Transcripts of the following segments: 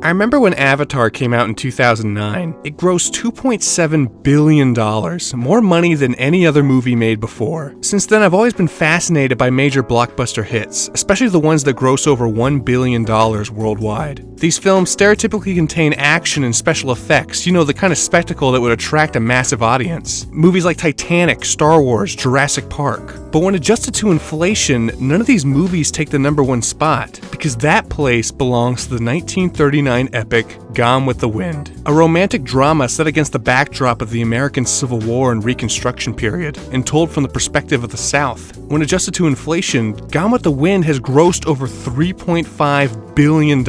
I remember when Avatar came out in 2009, it grossed $2.7 billion, more money than any other movie made before. Since then, I've always been fascinated by major blockbuster hits, especially the ones that gross over $1 billion worldwide. These films stereotypically contain action and special effects, the kind of spectacle that would attract a massive audience. Movies like Titanic, Star Wars, Jurassic Park. But when adjusted to inflation, none of these movies take the #1 spot, because that place belongs to the 1939 epic Gone with the Wind, a romantic drama set against the backdrop of the American Civil War and Reconstruction period, and told from the perspective of the South. When adjusted to inflation, Gone with the Wind has grossed over $3.5 billion.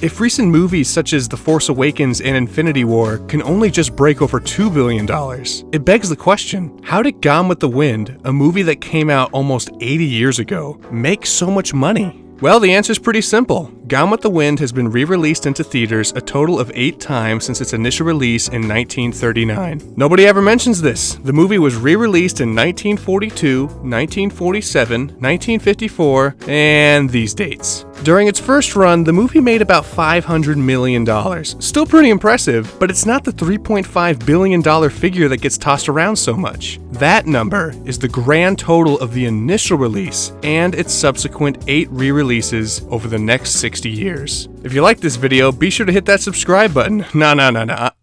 If recent movies such as The Force Awakens and Infinity War can only just break over $2 billion, it begs the question, how did Gone with the Wind, a movie that came out almost 80 years ago, make so much money? Well, the answer's pretty simple. Gone with the Wind has been re-released into theaters a total of 8 times since its initial release in 1939. Nobody ever mentions this. The movie was re-released in 1942, 1947, 1954, and these dates. During its first run, the movie made about $500 million. Still pretty impressive, but it's not the $3.5 billion figure that gets tossed around so much. That number is the grand total of the initial release and its subsequent 8 re-releases over the next 60 years. If you like this video, be sure to hit that subscribe button. No,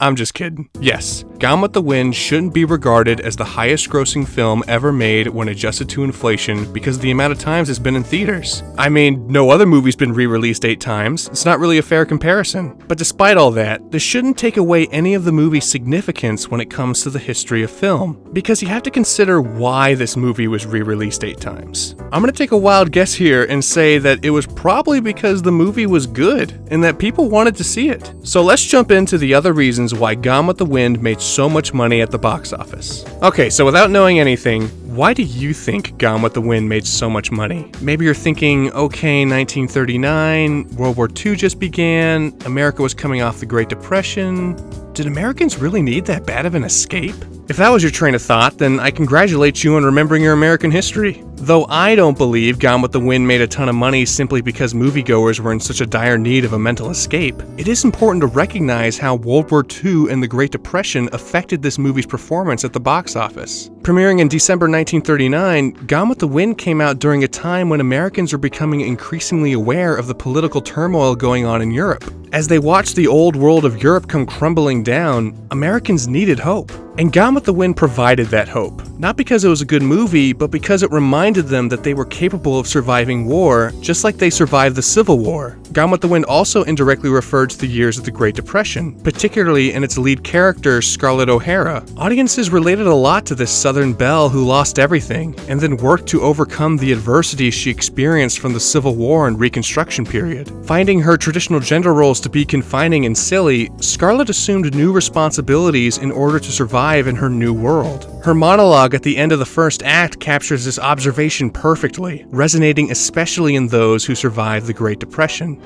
I'm just kidding. Yes, Gone with the Wind shouldn't be regarded as the highest grossing film ever made when adjusted to inflation because of the amount of times it's been in theaters. I mean, no other movie's been re-released 8 times. It's not really a fair comparison. But despite all that, this shouldn't take away any of the movie's significance when it comes to the history of film, because you have to consider why this movie was re-released 8 times. I'm gonna take a wild guess here and say that it was probably because the movie was good and that people wanted to see it. So let's jump into the other reasons why Gone with the Wind made so much money at the box office. Okay, so without knowing anything, why do you think Gone with the Wind made so much money? Maybe you're thinking, okay, 1939, World War II just began, America was coming off the Great Depression. Did Americans really need that bad of an escape? If that was your train of thought, then I congratulate you on remembering your American history. Though I don't believe Gone with the Wind made a ton of money simply because moviegoers were in such a dire need of a mental escape, it is important to recognize how World War II and the Great Depression affected this movie's performance at the box office. Premiering in December 1939, Gone with the Wind came out during a time when Americans were becoming increasingly aware of the political turmoil going on in Europe. As they watched the old world of Europe come crumbling down, Americans needed hope. And Gone with the Wind provided that hope. Not because it was a good movie, but because it reminded them that they were capable of surviving war, just like they survived the Civil War. Gone with the Wind also indirectly referred to the years of the Great Depression, particularly in its lead character, Scarlett O'Hara. Audiences related a lot to this Southern belle who lost everything, and then worked to overcome the adversity she experienced from the Civil War and Reconstruction period. Finding her traditional gender roles to be confining and silly, Scarlett assumed new responsibilities in order to survive in her new world. Her monologue at the end of the first act captures this observation perfectly, resonating especially in those who survived the Great Depression.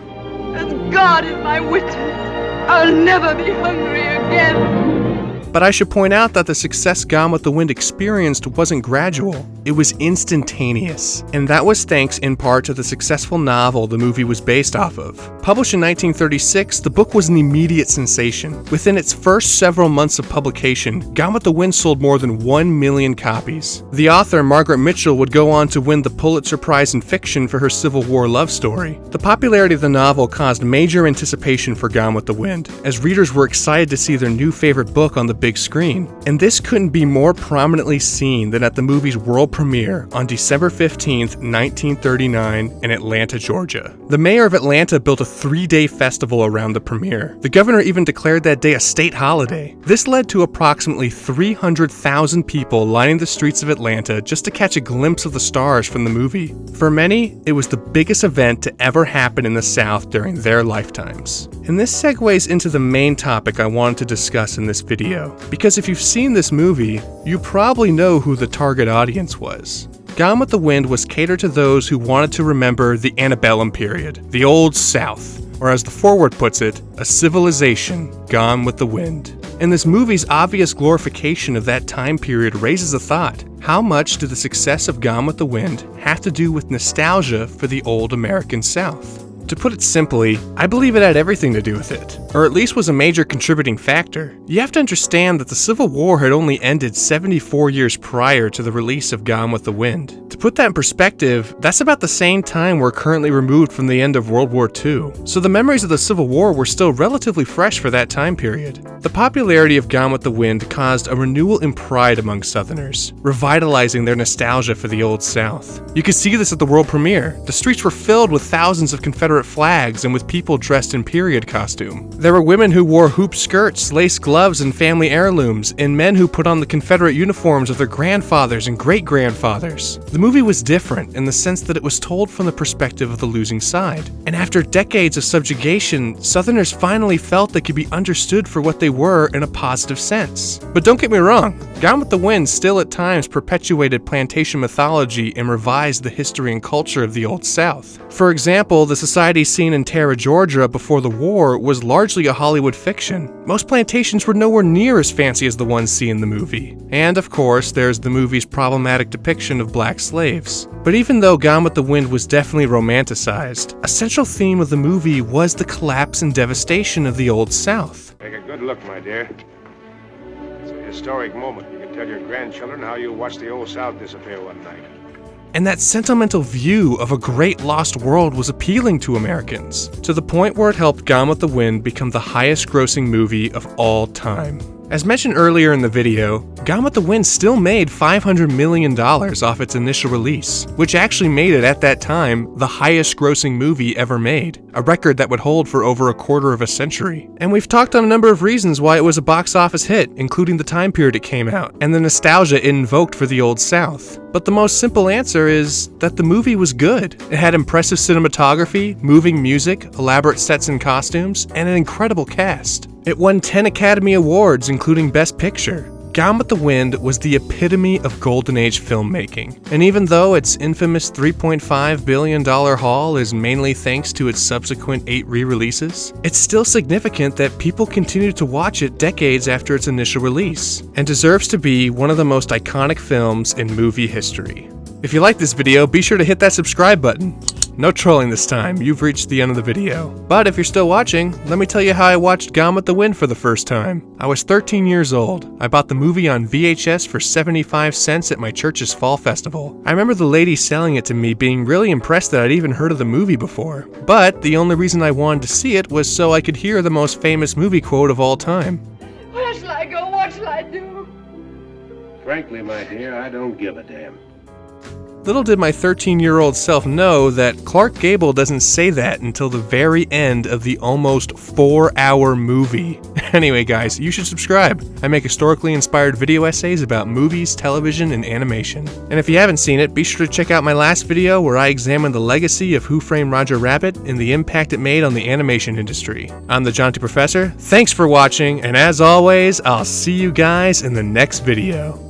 As God is my witness, I'll never be hungry again. But I should point out that the success Gone with the Wind experienced wasn't gradual, it was instantaneous. And that was thanks in part to the successful novel the movie was based off of. Published in 1936, the book was an immediate sensation. Within its first several months of publication, Gone with the Wind sold more than 1 million copies. The author, Margaret Mitchell, would go on to win the Pulitzer Prize in Fiction for her Civil War love story. The popularity of the novel caused major anticipation for Gone with the Wind, as readers were excited to see their new favorite book on the big screen. And this couldn't be more prominently seen than at the movie's world premiere on December 15th, 1939 in Atlanta, Georgia. The mayor of Atlanta built a 3-day festival around the premiere. The governor even declared that day a state holiday. This led to approximately 300,000 people lining the streets of Atlanta just to catch a glimpse of the stars from the movie. For many, it was the biggest event to ever happen in the South during their lifetimes. And this segues into the main topic I wanted to discuss in this video. Because if you've seen this movie, you probably know who the target audience was. Gone with the Wind was catered to those who wanted to remember the antebellum period, the Old South, or as the foreword puts it, a civilization gone with the wind. And this movie's obvious glorification of that time period raises a thought. How much did the success of Gone with the Wind have to do with nostalgia for the old American South? To put it simply, I believe it had everything to do with it, or at least was a major contributing factor. You have to understand that the Civil War had only ended 74 years prior to the release of Gone with the Wind. To put that in perspective, that's about the same time we're currently removed from the end of World War II, so the memories of the Civil War were still relatively fresh for that time period. The popularity of Gone with the Wind caused a renewal in pride among Southerners, revitalizing their nostalgia for the Old South. You could see this at the world premiere. The streets were filled with thousands of Confederate flags and with people dressed in period costume. There were women who wore hoop skirts, lace gloves, and family heirlooms, and men who put on the Confederate uniforms of their grandfathers and great-grandfathers. The movie was different in the sense that it was told from the perspective of the losing side. And after decades of subjugation, Southerners finally felt they could be understood for what they were in a positive sense. But don't get me wrong, Gone with the Wind still at times perpetuated plantation mythology and revised the history and culture of the Old South. For example, the society scene in Tara, Georgia before the war was largely a Hollywood fiction. Most plantations were nowhere near as fancy as the ones seen in the movie. And of course, there's the movie's problematic depiction of black slaves. But even though Gone with the Wind was definitely romanticized, a central theme of the movie was the collapse and devastation of the Old South. Take a good look, my dear. It's a historic moment. You can tell your grandchildren how you watched the Old South disappear one night. And that sentimental view of a great lost world was appealing to Americans, to the point where it helped Gone with the Wind become the highest-grossing movie of all time. As mentioned earlier in the video, Gone with the Wind still made $500 million off its initial release, which actually made it at that time the highest-grossing movie ever made, a record that would hold for over a quarter of a century. And we've talked on a number of reasons why it was a box office hit, including the time period it came out, and the nostalgia it invoked for the Old South. But the most simple answer is that the movie was good. It had impressive cinematography, moving music, elaborate sets and costumes, and an incredible cast. It won 10 Academy Awards, including Best Picture. Gone with the Wind was the epitome of Golden Age filmmaking, and even though its infamous $3.5 billion haul is mainly thanks to its subsequent 8 re-releases, it's still significant that people continue to watch it decades after its initial release, and deserves to be one of the most iconic films in movie history. If you like this video, be sure to hit that subscribe button. No trolling this time, you've reached the end of the video. But if you're still watching, let me tell you how I watched Gone with the Wind for the first time. I was 13 years old. I bought the movie on VHS for 75 cents at my church's fall festival. I remember the lady selling it to me being really impressed that I'd even heard of the movie before. But the only reason I wanted to see it was so I could hear the most famous movie quote of all time. Where shall I go? What shall I do? Frankly, my dear, I don't give a damn. Little did my 13-year-old self know that Clark Gable doesn't say that until the very end of the almost 4-hour movie. Anyway guys, you should subscribe. I make historically inspired video essays about movies, television, and animation. And if you haven't seen it, be sure to check out my last video where I examine the legacy of Who Framed Roger Rabbit and the impact it made on the animation industry. I'm the Jaunty Professor, thanks for watching, and as always, I'll see you guys in the next video.